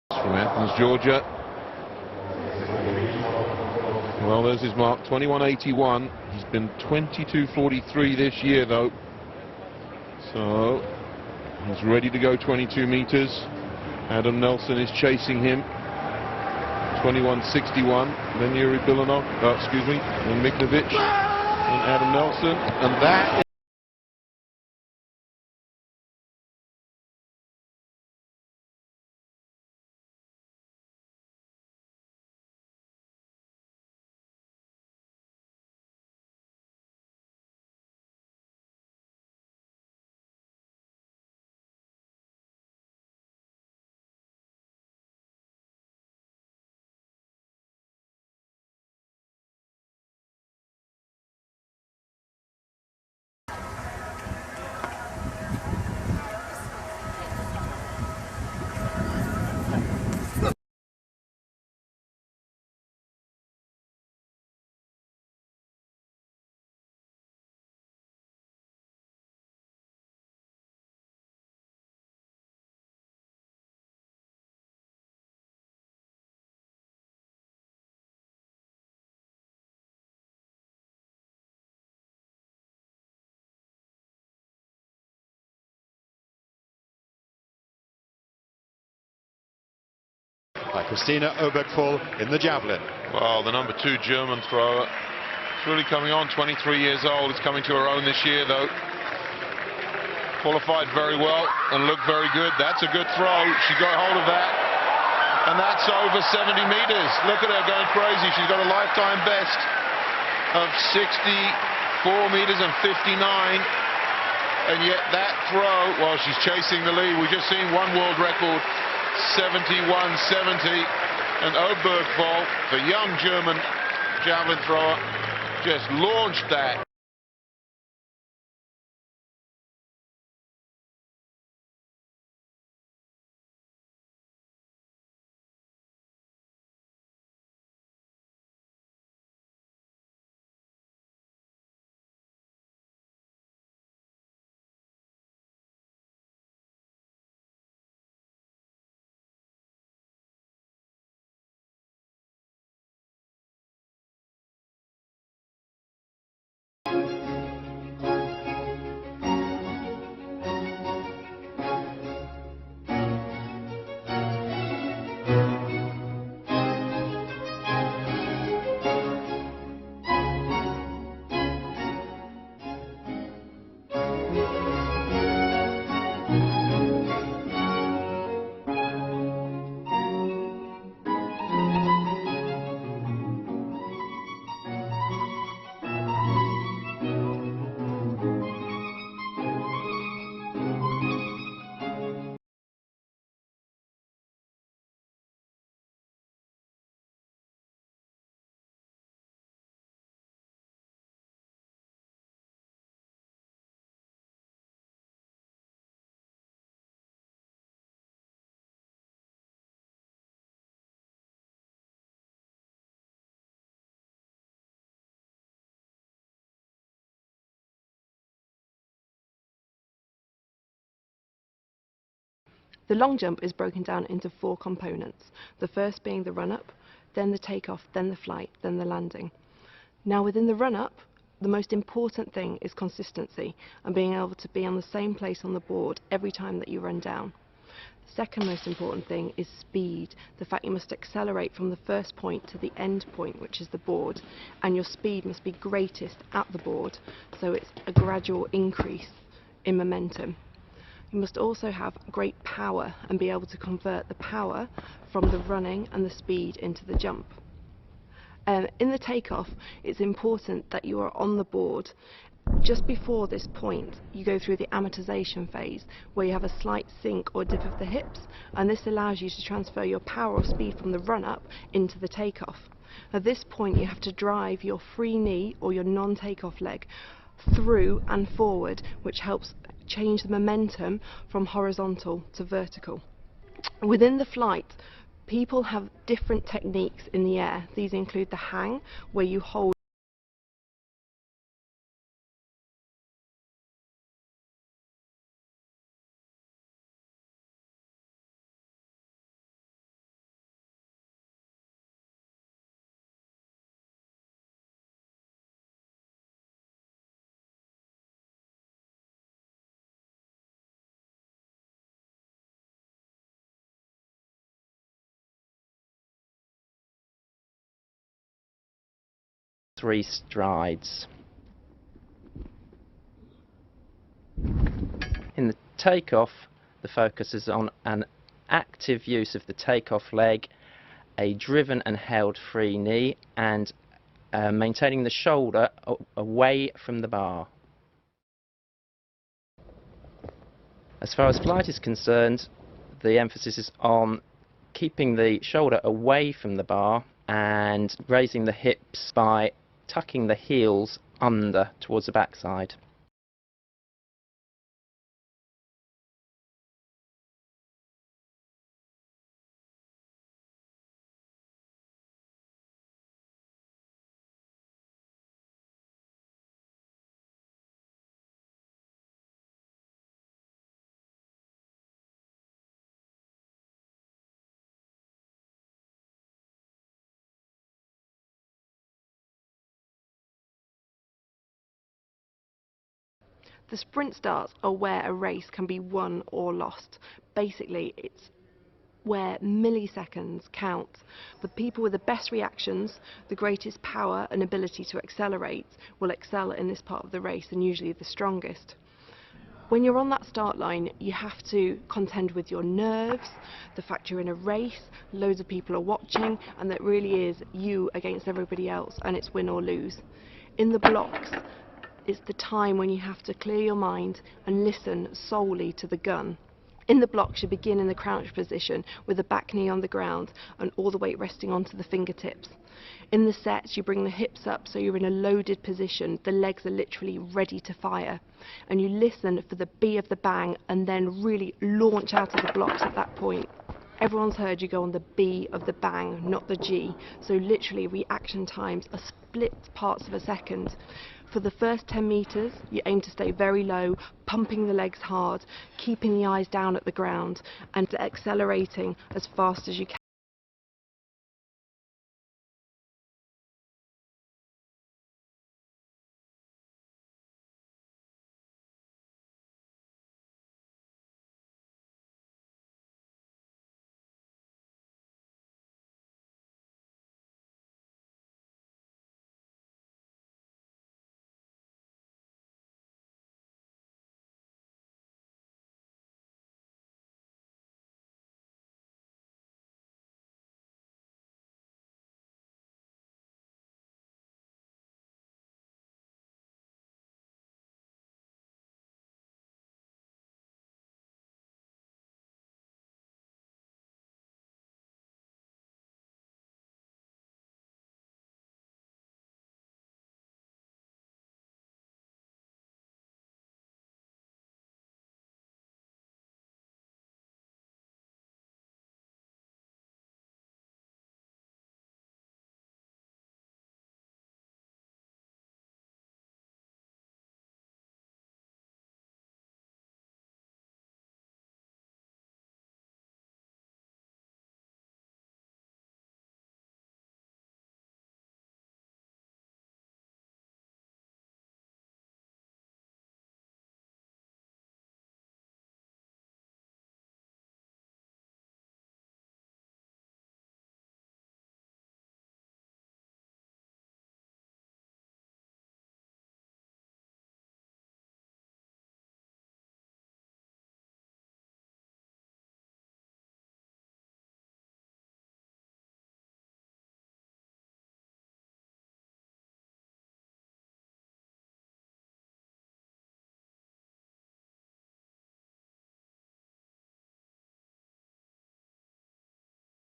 From Athens, Georgia. Well, there's his mark, 21.81. He's been 22.43 this year, though. So he's ready to go 22 meters. Adam Nelson is chasing him. 21.61. Then Yuri Bilanov, and Miknovic and Adam Nelson, and that. By Christina Obergfall in the javelin. Well, the number 2 German thrower. It's really coming on, 23 years old. It's coming to her own this year, though. Qualified very well and looked very good. That's a good throw. She got hold of that. And that's over 70 meters. Look at her going crazy. She's got a lifetime best of 64 meters and 59. And yet that throw, well, she's chasing the lead. We've just seen one world record, 71.70. And Obergfall, the young German javelin thrower, just launched that. The long jump is broken down into 4 components, the first being the run-up, then the takeoff, then the flight, then the landing. Now within the run-up, the most important thing is consistency and being able to be on the same place on the board every time that you run down. The second most important thing is speed, the fact you must accelerate from the first point to the end point, which is the board, and your speed must be greatest at the board, so it's a gradual increase in momentum. You must also have great power and be able to convert the power from the running and the speed into the jump. In the takeoff, it's important that you are on the board. Just before this point, you go through the amortization phase, where you have a slight sink or dip of the hips, and this allows you to transfer your power or speed from the run-up into the takeoff. At this point, you have to drive your free knee or your non-takeoff leg through and forward, which helps change the momentum from horizontal to vertical. Within the flight, people have different techniques in the air. These include the hang, where you hold 3 strides. In the takeoff, the focus is on an active use of the takeoff leg, a driven and held free knee, and maintaining the shoulder away from the bar. As far as flight is concerned, the emphasis is on keeping the shoulder away from the bar and raising the hips by tucking the heels under towards the backside. The sprint starts are where a race can be won or lost. Basically, it's where milliseconds count. The people with the best reactions, the greatest power and ability to accelerate, will excel in this part of the race, and usually the strongest. When you're on that start line, you have to contend with your nerves, the fact you're in a race, loads of people are watching, and that really is you against everybody else, and it's win or lose. In the blocks, it's the time when you have to clear your mind and listen solely to the gun. In the blocks, you begin in the crouch position with the back knee on the ground and all the weight resting onto the fingertips. In the sets, you bring the hips up so you're in a loaded position. The legs are literally ready to fire. And you listen for the B of the bang and then really launch out of the blocks at that point. Everyone's heard you go on the B of the bang, not the G. So literally reaction times are split parts of a second. For the first 10 metres, you aim to stay very low, pumping the legs hard, keeping the eyes down at the ground, and accelerating as fast as you can.